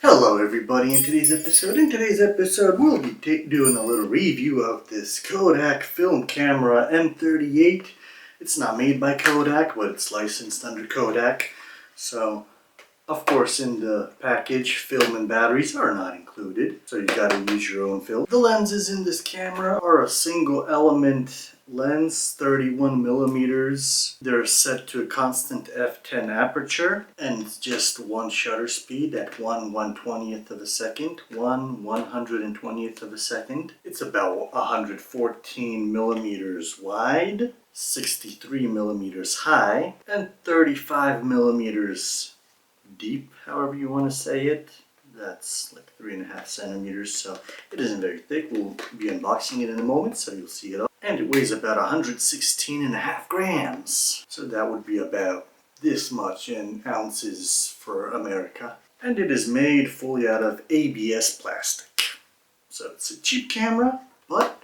Hello everybody, in today's episode we'll be doing a little review of this Kodak film camera M38. It's not made by Kodak, but it's licensed under Kodak. So, of course, in the package, film and batteries are not included, so you gotta use your own film. The lenses in this camera are a single element lens, 31 millimeters. They're set to a constant f10 aperture, and it's just one shutter speed at 1/120th of a second, 1/120th of a second. It's about 114 millimeters wide, 63 millimeters high, and 35 millimeters deep, however you want to say it. That's like 3.5 centimeters, so it isn't very thick. We'll be unboxing it in a moment, so you'll see it all. And it weighs about 116.5 grams. So that would be about this much in ounces for America. And it is made fully out of ABS plastic. So it's a cheap camera, but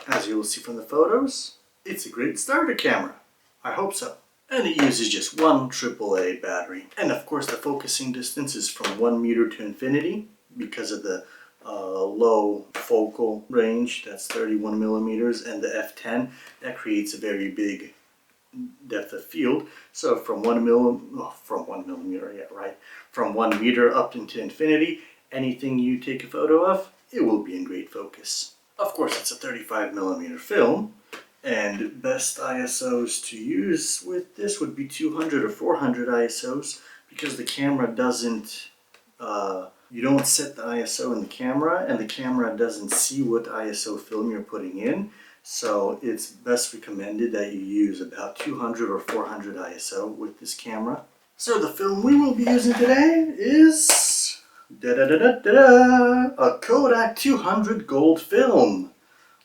as you will see from the photos, it's a great starter camera. I hope so. And it uses just one AAA battery. And of course the focusing distance is from 1 meter to infinity because of the low focal range, that's 31 millimeters, and the f10, that creates a very big depth of field. So from 1 millimeter, yeah, right, from 1 meter up into infinity, anything you take a photo of, it will be in great focus. Of course, it's a 35 millimeter film. And best ISOs to use with this would be 200 or 400 ISOs because the camera doesn't, you don't set the ISO in the camera and the camera doesn't see what ISO film you're putting in. So it's best recommended that you use about 200 or 400 ISO with this camera. So the film we will be using today is a Kodak 200 gold film.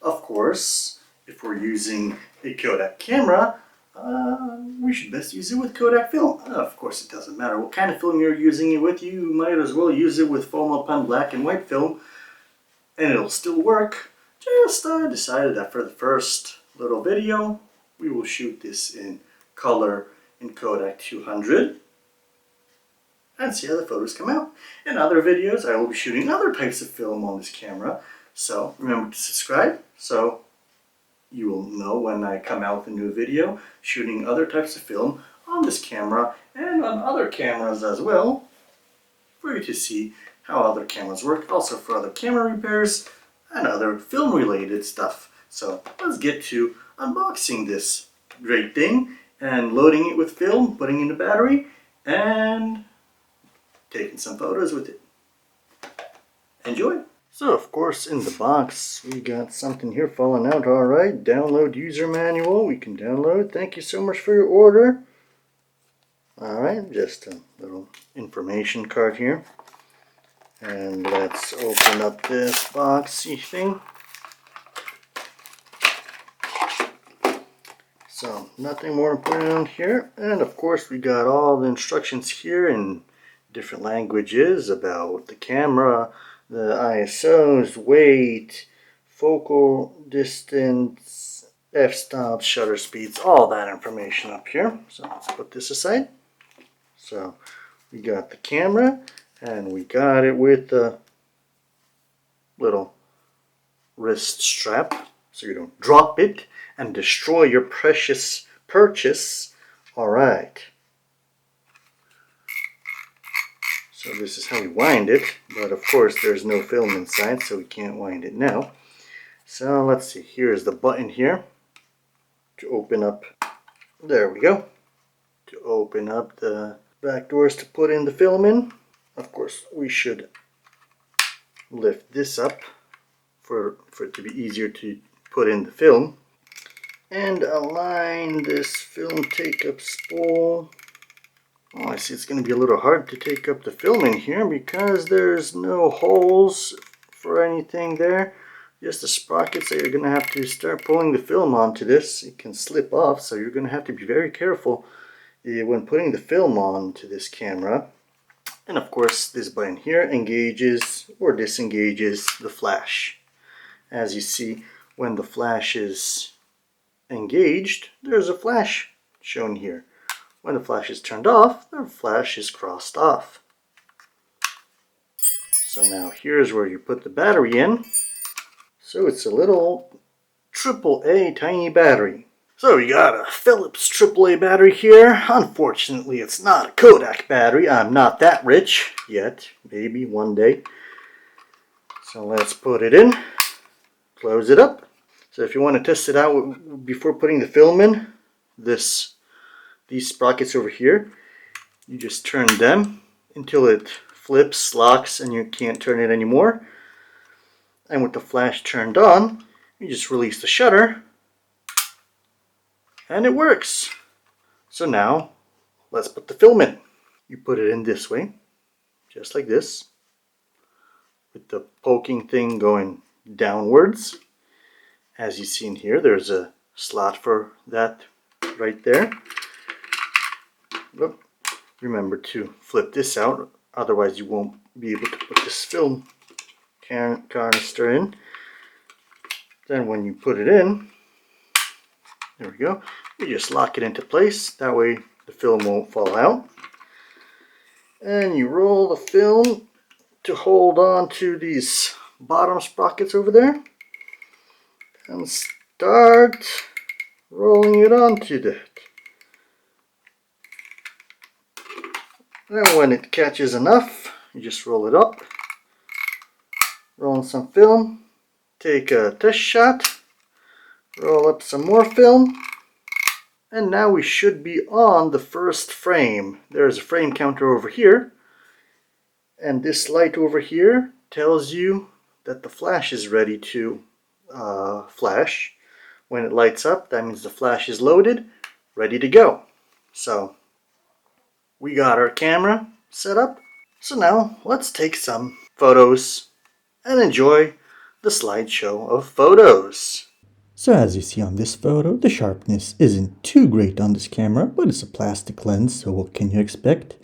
Of course, if we're using a Kodak camera, we should best use it with Kodak film. Of course, it doesn't matter what kind of film you're using it with. You might as well use it with foam upon black and white film, and it'll still work. Just decided that for the first little video, we will shoot this in color in Kodak 200 and see how the photos come out. In other videos, I will be shooting other types of film on this camera. So remember to subscribe so you will know when I come out with a new video shooting other types of film on this camera and on other cameras as well, for you to see how other cameras work, also for other camera repairs and other film related stuff. So let's get to unboxing this great thing and loading it with film, putting in the battery, and taking some photos with it. Enjoy! So of course in the box we got something here falling out. Alright, download user manual. We can download. Thank you so much for your order. Alright, just a little information card here. And let's open up this boxy thing. So nothing more important here. And of course we got all the instructions here in different languages about the camera, the ISOs, weight, focal distance, f-stops, shutter speeds, all that information up here. So let's put this aside. So we got the camera and we got it with the little wrist strap so you don't drop it and destroy your precious purchase. Alright. So this is how we wind it, but of course there's no film inside, so we can't wind it now. So let's see, here's the button here to open up, there we go, to open up the back doors to put in the film in. Of course we should lift this up for it to be easier to put in the film. And align this film take-up spool. Oh, I see it's going to be a little hard to take up the film in here because there's no holes for anything there. Just the sprockets that you're going to have to start pulling the film onto this. It can slip off, so you're going to have to be very careful when putting the film onto this camera. And of course, this button here engages or disengages the flash. As you see, when the flash is engaged, there's a flash shown here. When the flash is turned off, the flash is crossed off. So now here's where you put the battery in. So it's a little AAA tiny battery. So we got a Philips AAA battery here. Unfortunately, it's not a Kodak battery. I'm not that rich yet. Maybe one day. So let's put it in. Close it up. So if you want to test it out before putting the film in, these sprockets over here, you just turn them until it flips, locks, and you can't turn it anymore. And with the flash turned on, you just release the shutter and it works. So now let's put the film in. You put it in this way, just like this, with the poking thing going downwards. As you see in here, there's a slot for that right there. Oop. Remember to flip this out, otherwise you won't be able to put this film canister in. Then when you put it in, there we go, you just lock it into place. That way the film won't fall out. And you roll the film to hold on to these bottom sprockets over there. And start rolling it onto that. Then when it catches enough, you just roll it up. Roll in some film. Take a test shot. Roll up some more film. And now we should be on the first frame. There's a frame counter over here. And this light over here tells you that the flash is ready to flash. When it lights up, that means the flash is loaded, ready to go. So we got our camera set up. So now let's take some photos and enjoy the slideshow of photos. So as you see on this photo, the sharpness isn't too great on this camera, but it's a plastic lens, so what can you expect?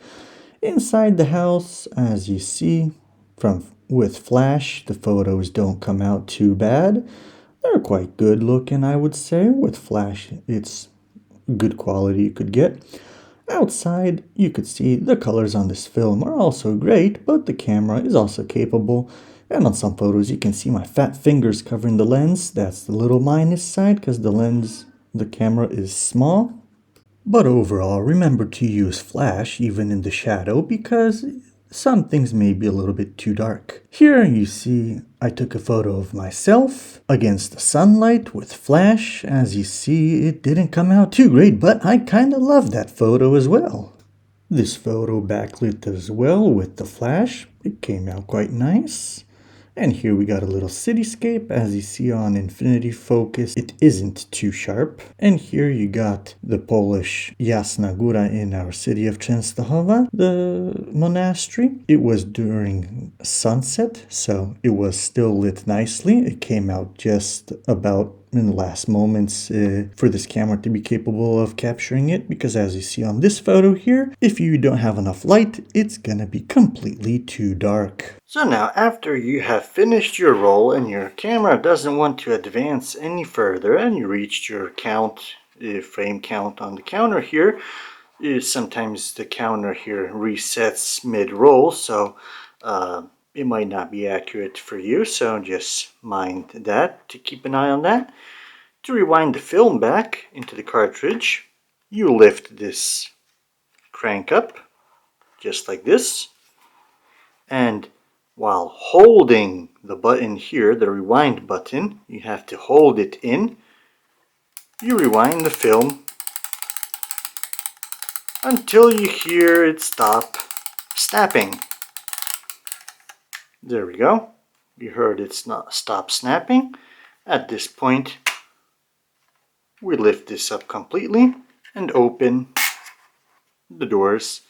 Inside the house, as you see, with flash, the photos don't come out too bad. They're quite good looking, I would say. With flash, it's good quality you could get. Outside, you could see the colors on this film are also great, but the camera is also capable. And on some photos, you can see my fat fingers covering the lens. That's the little minus side because the camera is small. But overall, remember to use flash even in the shadow because some things may be a little bit too dark. Here you see I took a photo of myself against the sunlight with flash. As you see, it didn't come out too great, but I kind of love that photo as well. This photo backlit as well with the flash. It came out quite nice. And here we got a little cityscape. As you see on infinity focus, it isn't too sharp. And here you got the Polish Jasna Góra in our city of Częstochowa, the monastery. It was during sunset, so it was still lit nicely. It came out just about in the last moments for this camera to be capable of capturing it, because as you see on this photo here, if you don't have enough light, it's gonna be completely too dark. So now after you have finished your roll and your camera doesn't want to advance any further and you reached your frame count on the counter here, sometimes the counter here resets mid-roll, so it might not be accurate for you, so just mind that, to keep an eye on that. To rewind the film back into the cartridge, you lift this crank up, just like this, and while holding the button here, the rewind button, you have to hold it in, you rewind the film until you hear it stop snapping. There we go. You heard it stop snapping. At this point, we lift this up completely and open the doors,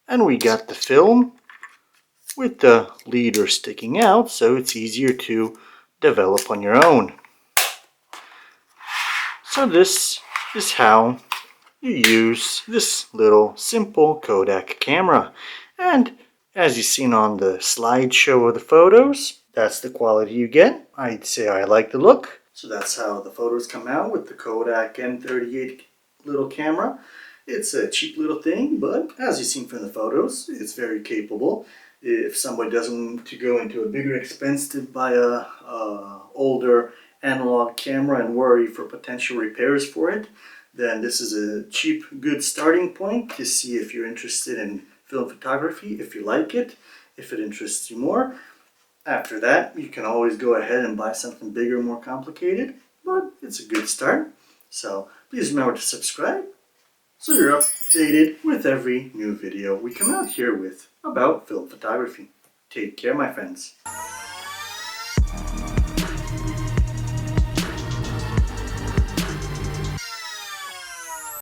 and we got the film with the leader sticking out, so it's easier to develop on your own. So this is how you use this little simple Kodak camera. And as you've seen on the slideshow of the photos, that's the quality you get. I'd say I like the look. So that's how the photos come out with the Kodak M38 little camera. It's a cheap little thing, but as you've seen from the photos, it's very capable. If somebody doesn't want to go into a bigger expense to buy a older analog camera and worry for potential repairs for it, then this is a cheap, good starting point to see if you're interested in film photography, if you like it, if it interests you more. After that, you can always go ahead and buy something bigger, more complicated, but it's a good start. So please remember to subscribe so you're updated with every new video we come out here with about film photography. Take care, my friends.